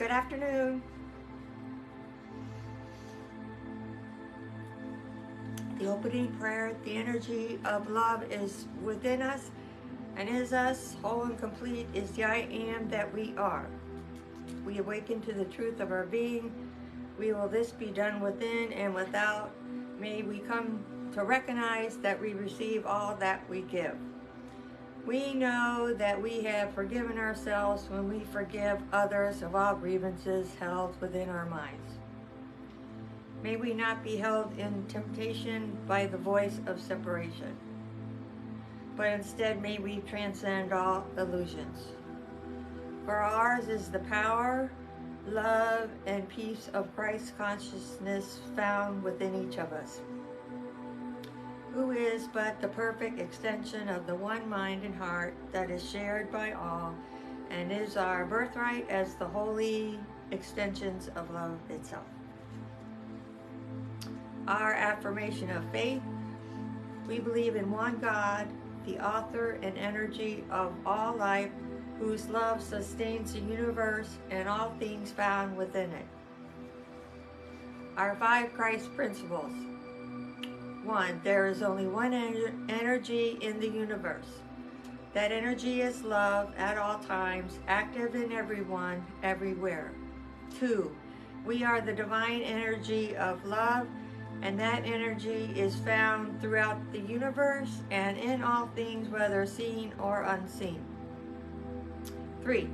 Good afternoon. The opening prayer, the energy of love is within us and is us, whole and complete is the I am that we are. We awaken to the truth of our being. We will this be done within and without. May we come to recognize that we receive all that we give. We know that we have forgiven ourselves when we forgive others of all grievances held within our minds. May we not be held in temptation by the voice of separation, but instead may we transcend all illusions. For ours is the power, love, and peace of Christ consciousness found within each of us, who is but the perfect extension of the one mind and heart that is shared by all and is our birthright as the holy extensions of love itself. Our affirmation of faith: we believe in one God, the author and energy of all life, whose love sustains the universe and all things found within it. Our 5 Christ principles. 1. There is only one energy in the universe. That energy is love at all times, active in everyone, everywhere. 2. We are the divine energy of love, and that energy is found throughout the universe and in all things, whether seen or unseen. 3.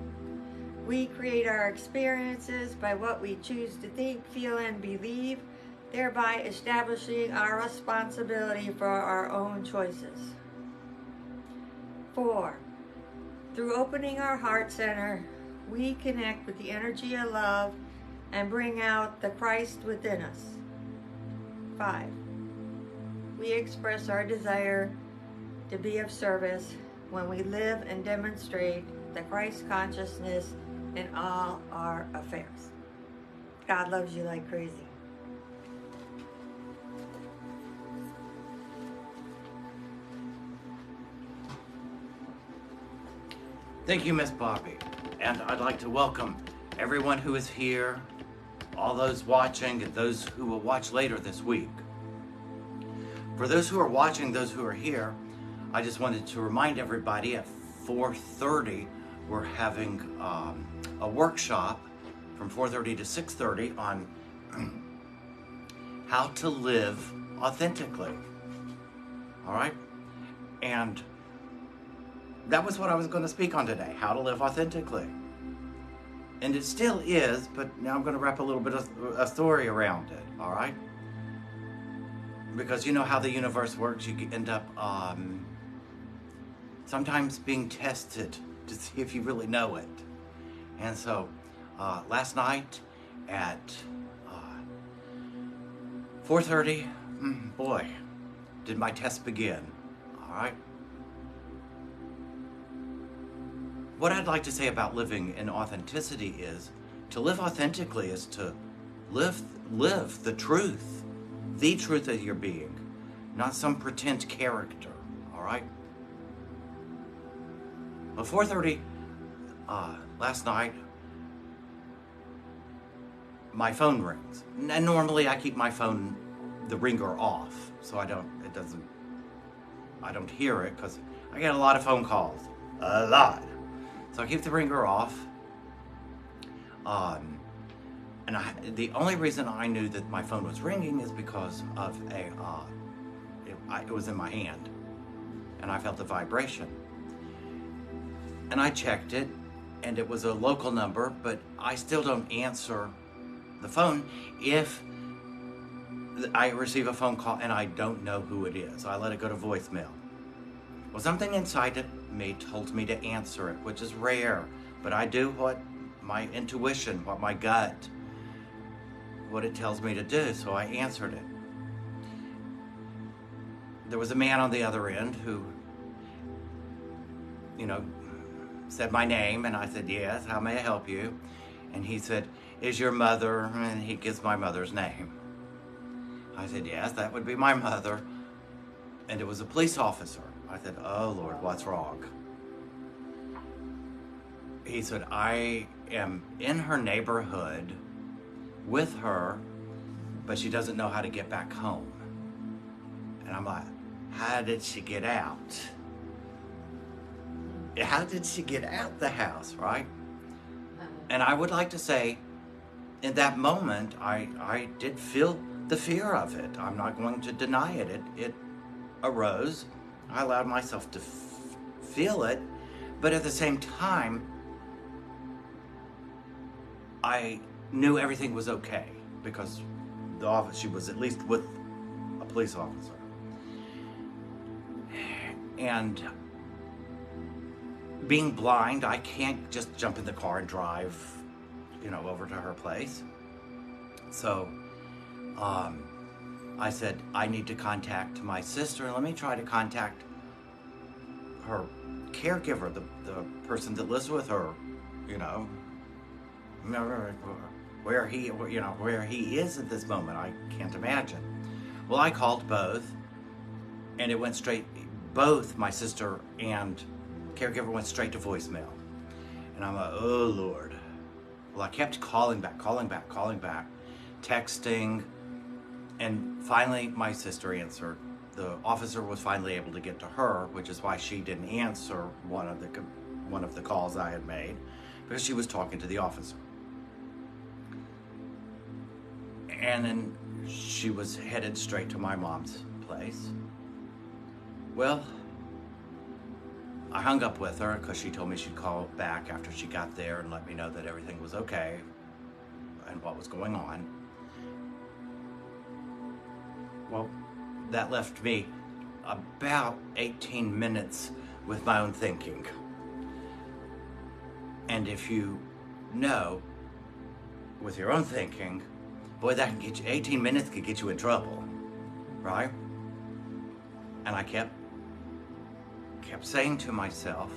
We create our experiences by what we choose to think, feel, and believe, thereby establishing our responsibility for our own choices. 4. Through opening our heart center, we connect with the energy of love and bring out the Christ within us. 5. We express our desire to be of service when we live and demonstrate the Christ consciousness in all our affairs. God loves you like crazy. Thank you, Miss Bobby. And I'd like to welcome everyone who is here, all those watching, and those who will watch later this week. For those who are watching, those who are here, I just wanted to remind everybody at 4:30 we're having a workshop from 4:30 to 6:30 on how to live authentically. All right? And that was what I was going to speak on today, how to live authentically. And it still is, but now I'm going to wrap a little bit of a story around it, all right? Because you know how the universe works. You end up sometimes being tested to see if you really know it. And so last night at 4:30, boy, did my test begin, all right? What I'd like to say about living in authenticity is, to live authentically is to live the truth of your being, not some pretend character, all right? At 4:30 last night, my phone rings. And normally I keep my phone, the ringer off, so I don't hear it, because I get a lot of phone calls, a lot. So I keep the ringer off. And the only reason I knew that my phone was ringing is because of it was in my hand, and I felt the vibration. And I checked it, and it was a local number, but I still don't answer the phone if I receive a phone call and I don't know who it is. I let it go to voicemail. Well, something inside me told me to answer it, which is rare, but I do what my intuition, what my gut, what it tells me to do, so I answered it. There was a man on the other end who, said my name, and I said, yes, how may I help you? And he said, is your mother, and he gives my mother's name. I said, yes, that would be my mother. And it was a police officer. I said, oh Lord, what's wrong? He said, I am in her neighborhood with her, but she doesn't know how to get back home. And I'm like, how did she get out? How did she get out the house, right? And I would like to say, in that moment, I did feel the fear of it. I'm not going to deny it. It arose. I allowed myself to feel it, but at the same time, I knew everything was okay because she was at least with a police officer. And being blind, I can't just jump in the car and drive, over to her place. So I said, I need to contact my sister, and let me try to contact her caregiver, the person that lives with her, where he is at this moment. I can't imagine. Well, I called both, and it went straight, both my sister and caregiver went straight to voicemail. And I'm like, oh Lord. Well, I kept calling back, texting, and finally my sister answered. The officer was finally able to get to her, which is why she didn't answer one of the calls I had made, because she was talking to the officer. And then she was headed straight to my mom's place. Well, I hung up with her because she told me she'd call back after she got there and let me know that everything was okay and what was going on. Well, that left me about 18 minutes with my own thinking. And if you know, with your own thinking, boy, that can get you, 18 minutes could get you in trouble, right? And I kept saying to myself,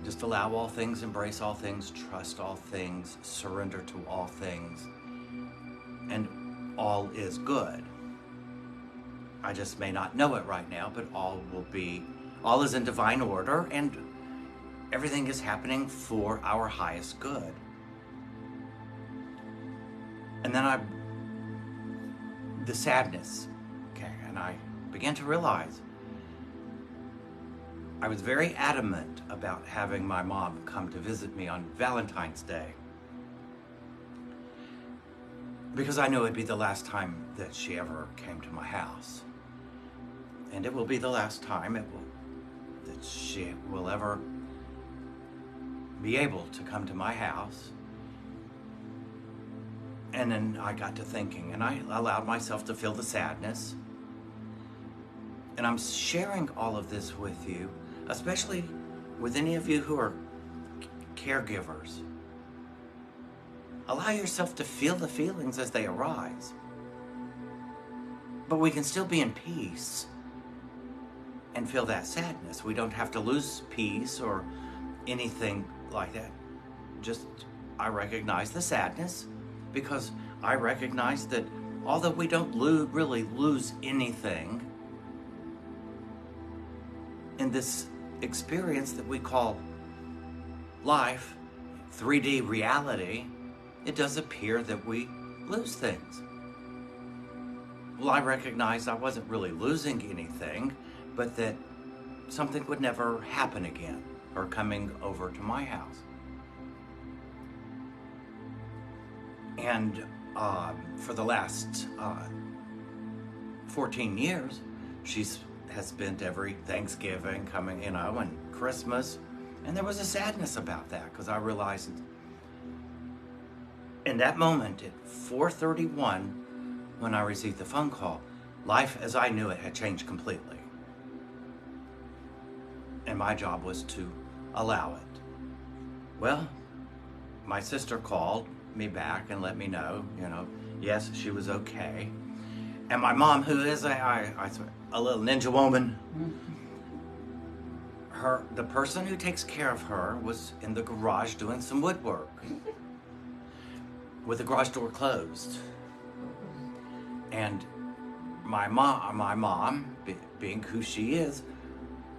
just allow all things, embrace all things, trust all things, surrender to all things, and all is good. I just may not know it right now, but all is in divine order, and everything is happening for our highest good. And then the sadness, and I began to realize I was very adamant about having my mom come to visit me on Valentine's Day, because I knew it'd be the last time that she ever came to my house. And it will be the last time that she will ever be able to come to my house. And then I got to thinking, and I allowed myself to feel the sadness. And I'm sharing all of this with you, especially with any of you who are caregivers. Allow yourself to feel the feelings as they arise. But we can still be in peace and feel that sadness. We don't have to lose peace or anything like that. Just, I recognize the sadness, because I recognize that although we don't really lose anything in this experience that we call life, 3D reality, it does appear that we lose things. Well, I recognized I wasn't really losing anything, but that something would never happen again, or coming over to my house. And for the last 14 years, has spent every Thanksgiving coming, and Christmas. And there was a sadness about that, because I realized in that moment at 4:31, when I received the phone call, life as I knew it had changed completely. And my job was to allow it. Well, my sister called me back and let me know, yes, she was okay. And my mom, who is a little ninja woman, the person who takes care of her was in the garage doing some woodwork with the garage door closed. And my mom, being who she is,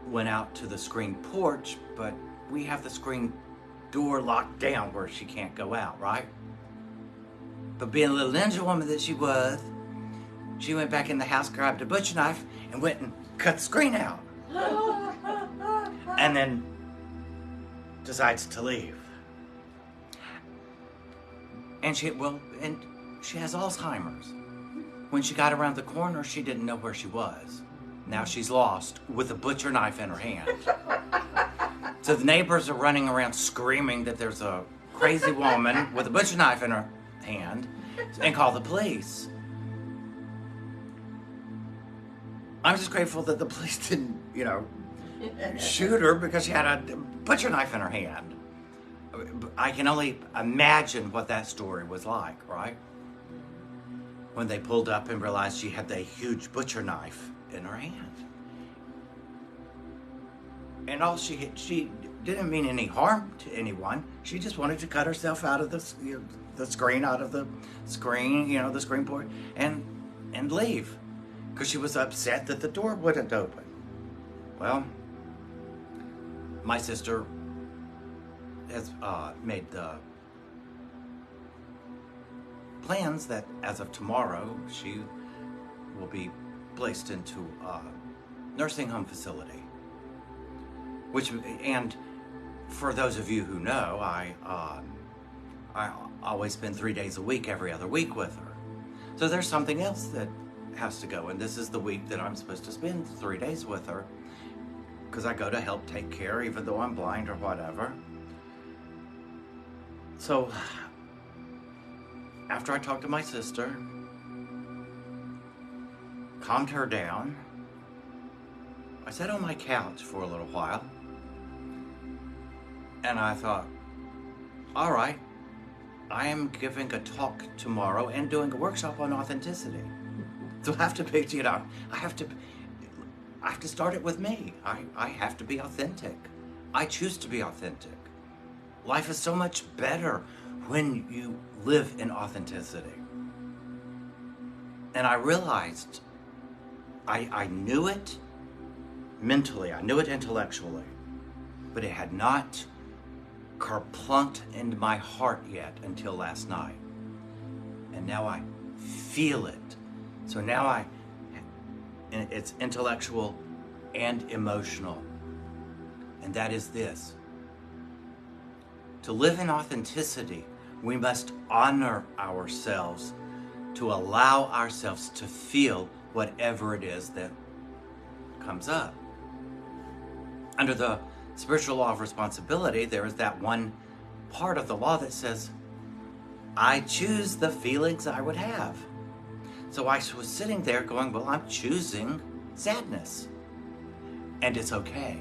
went out to the screen porch, but we have the screen door locked down where she can't go out, right? But being a little ninja woman that she was, she went back in the house, grabbed a butcher knife, and went and cut the screen out. And then decides to leave. And she has Alzheimer's. When she got around the corner, she didn't know where she was. Now she's lost with a butcher knife in her hand. So the neighbors are running around screaming that there's a crazy woman with a butcher knife in her hand and call the police. I'm just grateful that the police didn't, shoot her because she had a butcher knife in her hand. I can only imagine what that story was like, right? When they pulled up and realized she had the huge butcher knife in her hand. And all she didn't mean any harm to anyone. She just wanted to cut herself out of the screen, the screen board, and leave. Because she was upset that the door wouldn't open. Well, my sister has made the plans that as of tomorrow, she will be placed into a nursing home facility. And for those of you who know, I always spend 3 days a week, every other week with her. So there's something else that has to go, and this is the week that I'm supposed to spend 3 days with her, because I go to help take care, even though I'm blind or whatever. So after I talked to my sister, calmed her down, I sat on my couch for a little while, and I thought, all right, I am giving a talk tomorrow and doing a workshop on authenticity. So I have to be, I have to start it with me. I have to be authentic. I choose to be authentic. Life is so much better when you live in authenticity. And I realized I knew it mentally, I knew it intellectually, but it had not kerplunked into my heart yet until last night. And now I feel it. So now it's intellectual and emotional. And that is this. To live in authenticity, we must honor ourselves to allow ourselves to feel whatever it is that comes up. Under the spiritual law of responsibility, there is that one part of the law that says, I choose the feelings I would have. So I was sitting there going, well, I'm choosing sadness. And it's okay.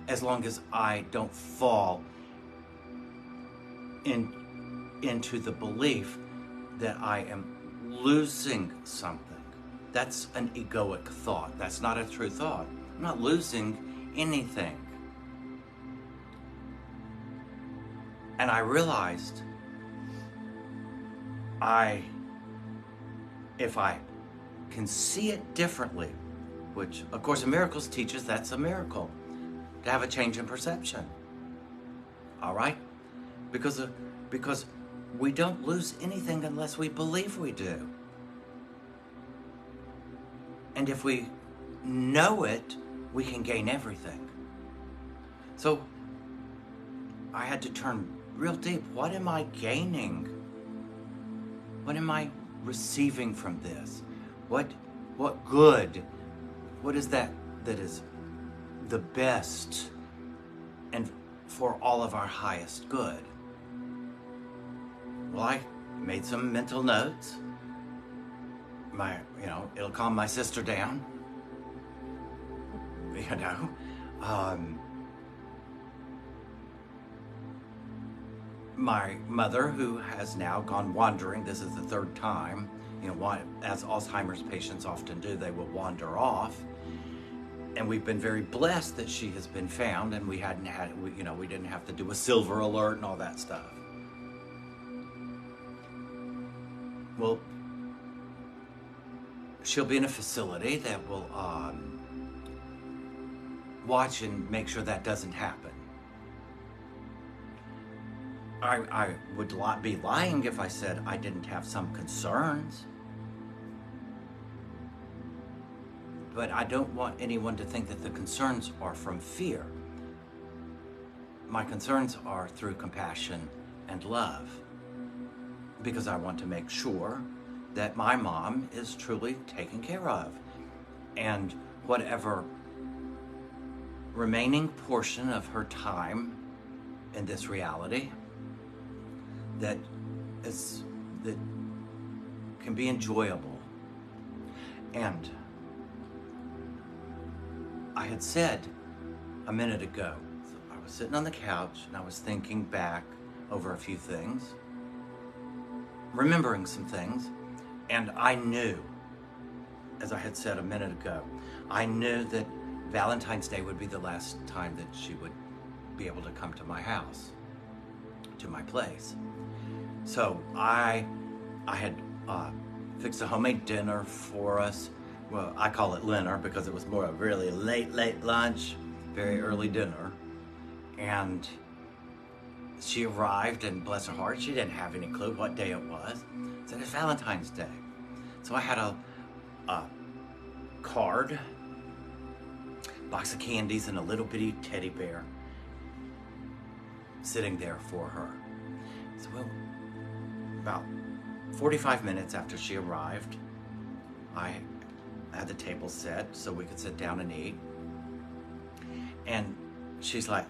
As long as I don't fall into the belief that I am losing something. That's an egoic thought. That's not a true thought. I'm not losing anything. And I realized if I can see it differently, which of course in miracles teaches that's a miracle, to have a change in perception. All right? Because we don't lose anything unless we believe we do. And if we know it, we can gain everything. So I had to turn real deep. What am I gaining? What am I receiving from this? What good? What is that is the best and for all of our highest good? Well, I made some mental notes. It'll calm my sister down. My mother, who has now gone wandering, this is the third time, as Alzheimer's patients often do, they will wander off. And we've been very blessed that she has been found, and we didn't have to do a silver alert and all that stuff. Well, she'll be in a facility that will watch and make sure that doesn't happen. I would be lying if I said I didn't have some concerns. But I don't want anyone to think that the concerns are from fear. My concerns are through compassion and love, because I want to make sure that my mom is truly taken care of, and whatever remaining portion of her time in this reality that can be enjoyable. And I had said a minute ago, so I was sitting on the couch and I was thinking back over a few things, remembering some things, and I knew, as I had said a minute ago, I knew that Valentine's Day would be the last time that she would be able to come to my house, to my place. So I had fixed a homemade dinner for us. Well, I call it dinner because it was more a really late lunch, very early dinner. And she arrived, and bless her heart, she didn't have any clue what day it was. So it's Valentine's Day. So I had a card, box of candies, and a little bitty teddy bear sitting there for her. So about 45 minutes after she arrived, I had the table set so we could sit down and eat. And she's like,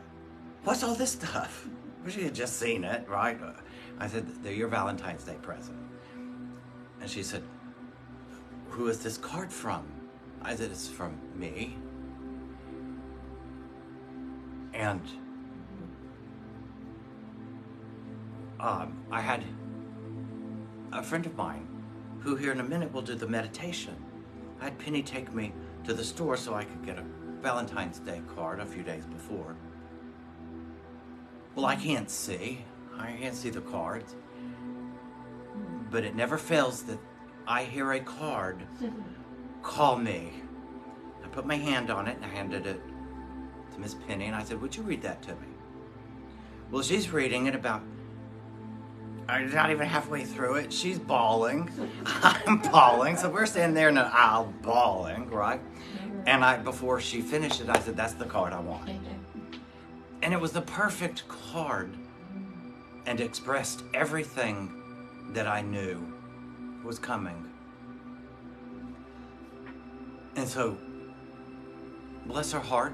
"What's all this stuff?" Well, she had just seen it, right? I said, "They're your Valentine's Day present." And she said, "Who is this card from?" I said, "It's from me." And I had a friend of mine who here in a minute will do the meditation. I had Penny take me to the store so I could get a Valentine's Day card a few days before. Well, I can't see the cards, but it never fails that I hear a card call me. I put my hand on it and I handed it to Miss Penny, and I said, "Would you read that to me?" Well, she's reading it about, not even halfway through it, she's bawling. I'm bawling. So we're standing there in the aisle bawling, right? And before she finished it, I said, "That's the card I want." And it was the perfect card and expressed everything that I knew was coming. And so, bless her heart,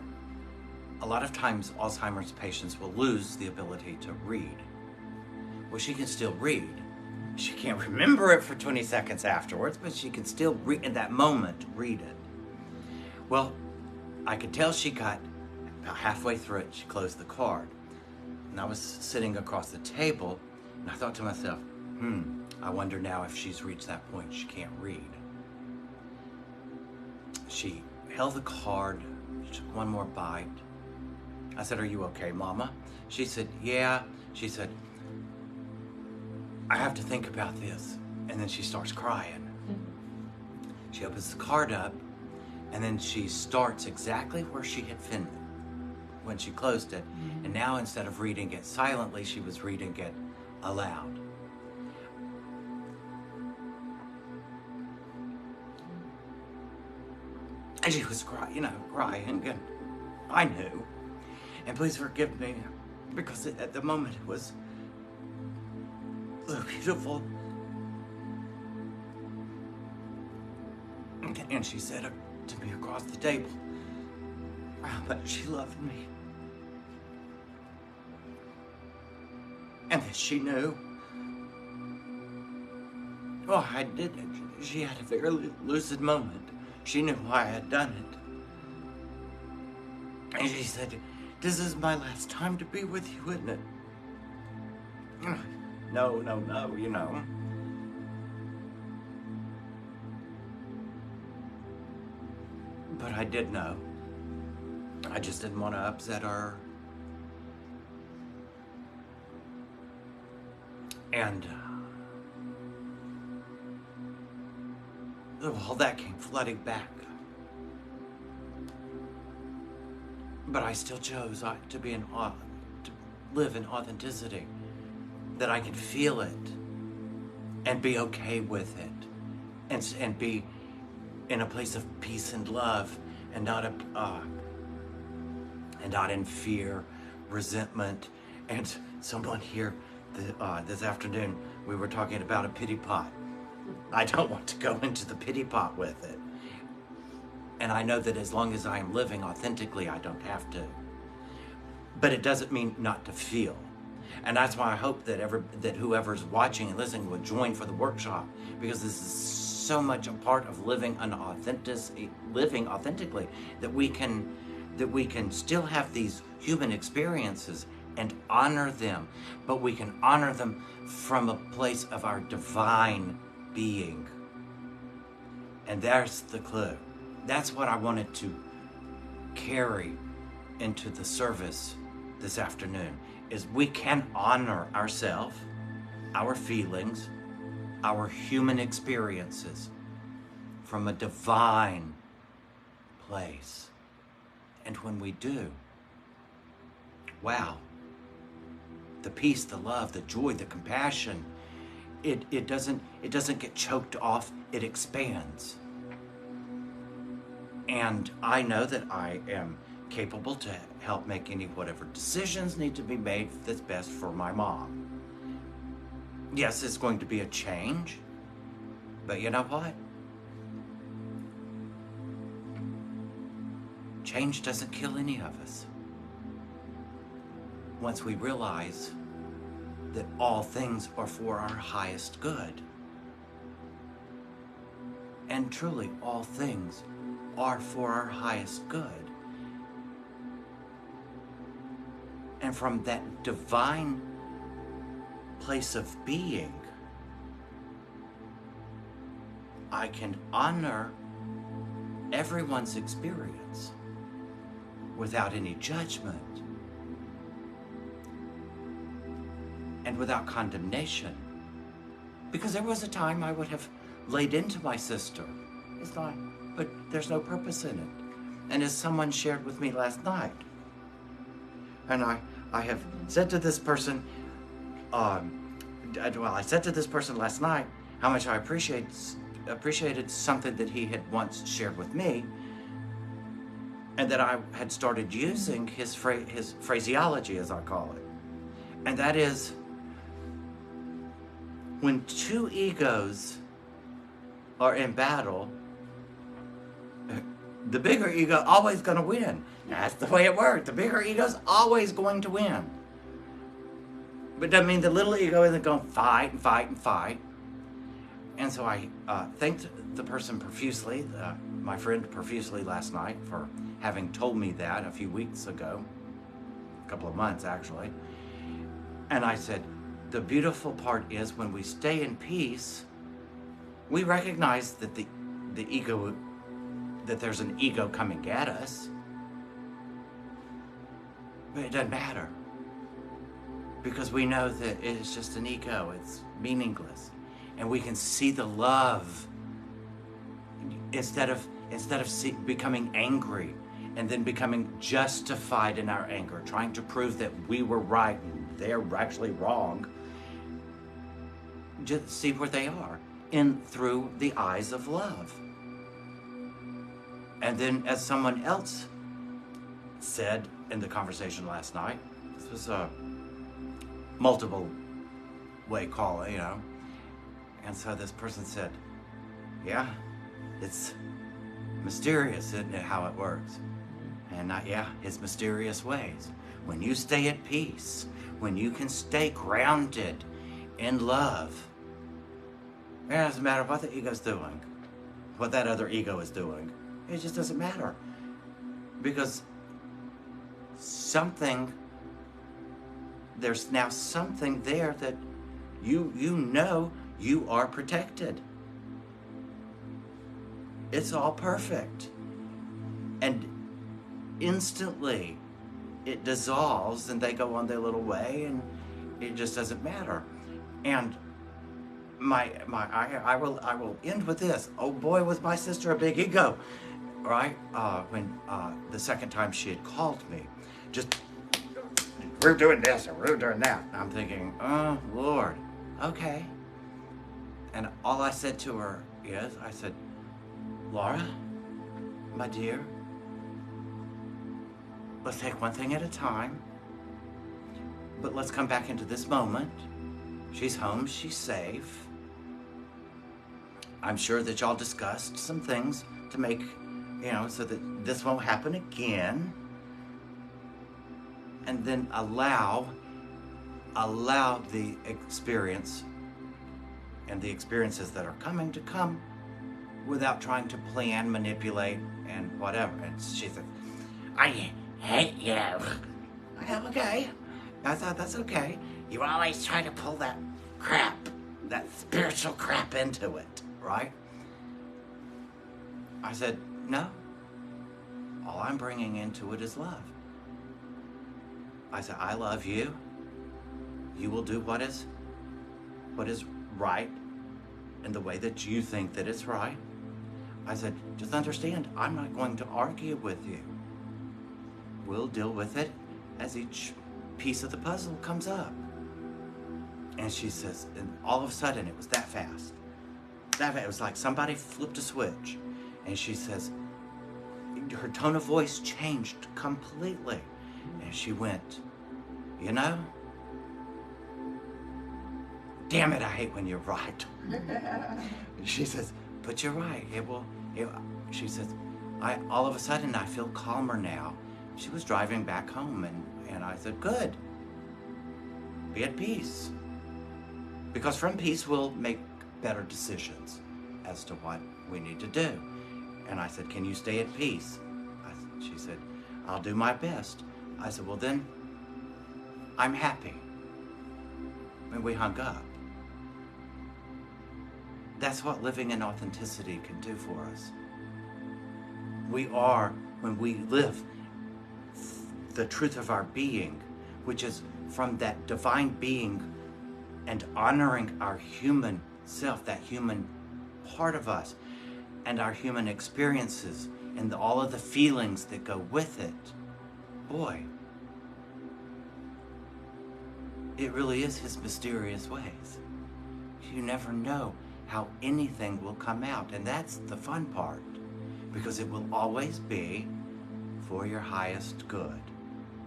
a lot of times Alzheimer's patients will lose the ability to read. Well, she can still read. She can't remember it for 20 seconds afterwards, but she can still read in that moment, read it. Well, I could tell she got about halfway through it. She closed the card. And I was sitting across the table, and I thought to myself, I wonder now if she's reached that point she can't read. She held the card, she took one more bite. I said, "Are you okay, Mama?" She said, "Yeah." She said, "I have to think about this." And then she starts crying. She opens the card up, and then she starts exactly where she had finished when she closed it. And now instead of reading it silently, she was reading it aloud. And she was crying, and I knew. And please forgive me, because at the moment it was so beautiful. And she said to me across the table how much she loved me. And that she knew. Oh, I did. She had a very lucid moment. She knew why I had done it. And she said, "This is my last time to be with you, isn't it?" No, But I did know. I just didn't want to upset her. And all that came flooding back. But I still chose to live in authenticity. that I can feel it and be okay with it, and be in a place of peace and love, and not in fear, resentment. And someone here this afternoon, we were talking about a pity pot. I don't want to go into the pity pot with it. And I know that as long as I am living authentically, I don't have to. But it doesn't mean not to feel. And that's why I hope that whoever's watching and listening will join for the workshop, because this is so much a part of living authentically, that we can still have these human experiences and honor them, but we can honor them from a place of our divine being. And there's the clue. That's what I wanted to carry into the service this afternoon, is we can honor ourselves, our feelings, our human experiences from a divine place. And when we do, wow, the peace, the love, the joy, the compassion, it doesn't get choked off, it expands. And I know that I am capable to help make whatever decisions need to be made that's best for my mom. Yes, it's going to be a change, but you know what? Change doesn't kill any of us. Once we realize that all things are for our highest good. And truly, all things are for our highest good. And from that divine place of being, I can honor everyone's experience without any judgment and without condemnation. Because there was a time I would have laid into my sister. It's not, but there's no purpose in it. And as someone shared with me last night, and I have said to this person, I said to this person last night how much I appreciated something that he had once shared with me, and that I had started using his phraseology, as I call it. And that is, when two egos are in battle, the bigger ego always going to win. That's the way it works. The bigger ego's always going to win. But it doesn't mean the little ego isn't going to fight and fight and fight. And so I thanked the person profusely, my friend profusely last night, for having told me that a few weeks ago, a couple of months actually. And I said, the beautiful part is when we stay in peace, we recognize that the ego, that there's an ego coming at us, but it doesn't matter, because we know that it's just an ego, it's meaningless, and we can see the love instead of becoming angry and then becoming justified in our anger, trying to prove that we were right and they're actually wrong. Just see where they are through the eyes of love. And then, as someone else said in the conversation last night, this was a multiple way call, and so this person said, yeah, it's mysterious, isn't it, how it works? And his mysterious ways. When you stay at peace, when you can stay grounded in love, it doesn't matter what the ego's doing, what that other ego is doing. It just doesn't matter, because there's now something there that you know you are protected. It's all perfect. And instantly it dissolves and they go on their little way and it just doesn't matter. And I will end with this. Oh boy, was my sister a big ego. Right? When the second time she had called me, just we're doing this or we're doing that. And I'm thinking, oh, Lord, okay. And all I said to her is, I said, Laura, my dear, let's take one thing at a time, but let's come back into this moment. She's home, she's safe. I'm sure that y'all discussed some things to make, so that this won't happen again. And then allow the experience and the experiences that are coming to come without trying to plan, manipulate, and whatever. And she said, I hate you. I said, okay. I thought, that's okay. You always try to pull that crap, that spiritual crap into it, right? I said, no. All I'm bringing into it is love. I said, I love you. You will do what is right in the way that you think that it's right. I said, just understand, I'm not going to argue with you. We'll deal with it as each piece of the puzzle comes up. And she says, and all of a sudden it was that fast. It was like somebody flipped a switch. And she says, her tone of voice changed completely. And she went, damn it, I hate when you're right. She says, but you're right. She says, all of a sudden I feel calmer now. She was driving back home and I said, good. Be at peace. Because from peace we'll make better decisions as to what we need to do. And I said, can you stay at peace? She said, I'll do my best. I said, well then, I'm happy. And we hung up. That's what living in authenticity can do for us. We are, when we live the truth of our being, which is from that divine being and honoring our human self, that human part of us, and our human experiences, and all of the feelings that go with it. Boy, it really is his mysterious ways. You never know how anything will come out, and that's the fun part, because it will always be for your highest good.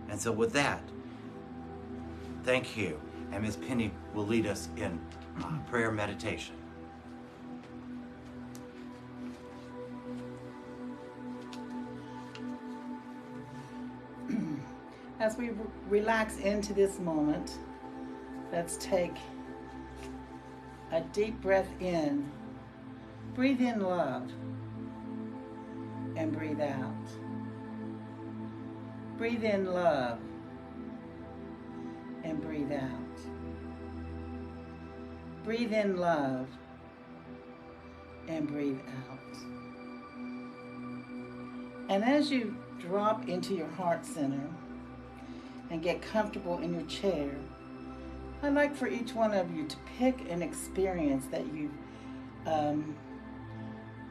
And so with that, thank you, and Ms. Penny will lead us in prayer meditation. As we relax into this moment, let's take a deep breath in. Breathe in love and breathe out. Breathe in love and breathe out. Breathe in love and breathe out. And as you drop into your heart center and get comfortable in your chair, I'd like for each one of you to pick an experience that you've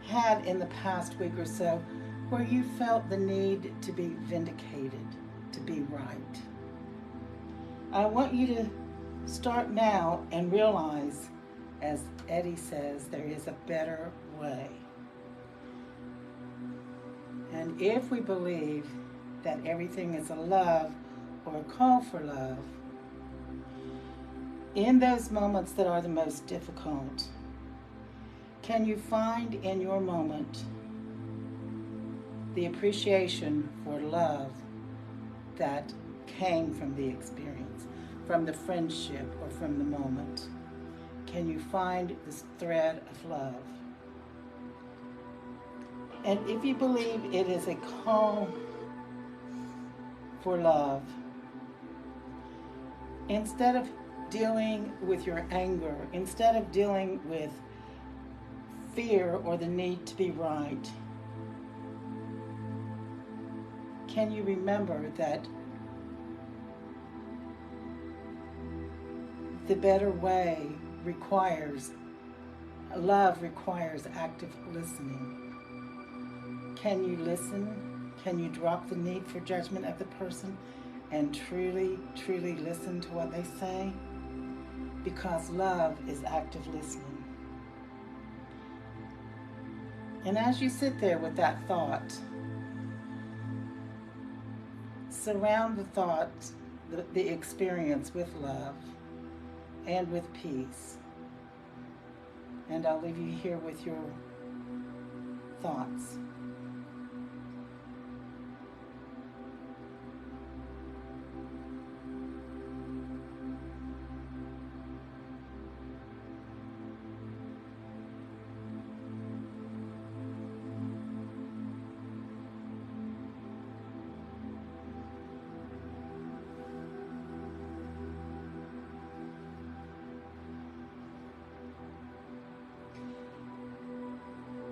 had in the past week or so where you felt the need to be vindicated, to be right. I want you to start now and realize, as Eddie says, there is a better way. And if we believe that everything is a love or a call for love, in those moments that are the most difficult, can you find in your moment the appreciation for love that came from the experience, from the friendship, or from the moment? Can you find this thread of love? And if you believe it is a call for love, instead of dealing with your anger, instead of dealing with fear or the need to be right, can you remember that the better way love requires active listening? Can you listen? Can you drop the need for judgment of the person and truly, truly listen to what they say, because love is active listening. And as you sit there with that thought, surround the thought, the experience with love and with peace. And I'll leave you here with your thoughts.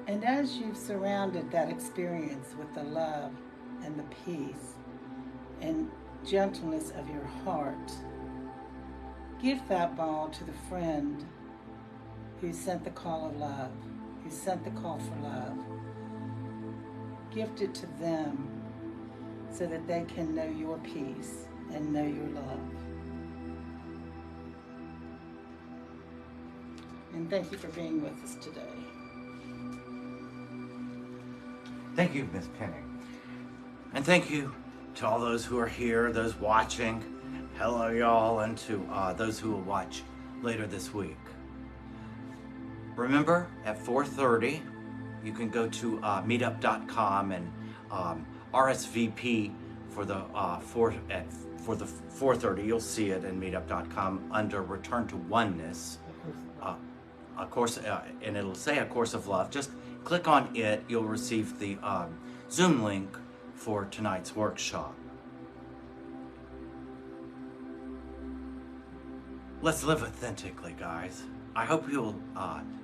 And as you've surrounded that experience with the love and the peace and gentleness of your heart, give that ball to the friend who sent the call of love, who sent the call for love. Gift it to them so that they can know your peace and know your love. And thank you for being with us today. Thank you, Miss Penny. And thank you to all those who are here, those watching. Hello, y'all, and to those who will watch later this week. Remember, at 4:30, you can go to meetup.com and RSVP for the 4:30. You'll see it in meetup.com under Return to Oneness. A course, and it'll say A Course of Love. Just click on it. You'll receive the Zoom link for tonight's workshop. Let's live authentically, guys. I hope you'll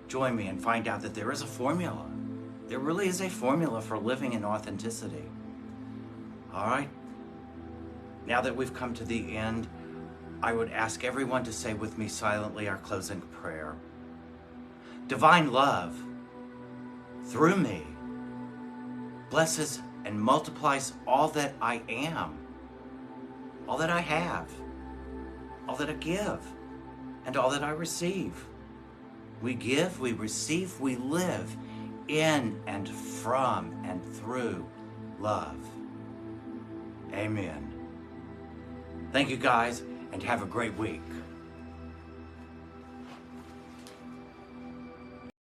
join me and find out that there is a formula. There really is a formula for living in authenticity. All right? Now that we've come to the end, I would ask everyone to say with me silently our closing prayer. Divine love, through me, blesses and multiplies all that I am, all that I have, all that I give, and all that I receive. We give, we receive, we live in and from and through love. Amen. Thank you, guys, and have a great week.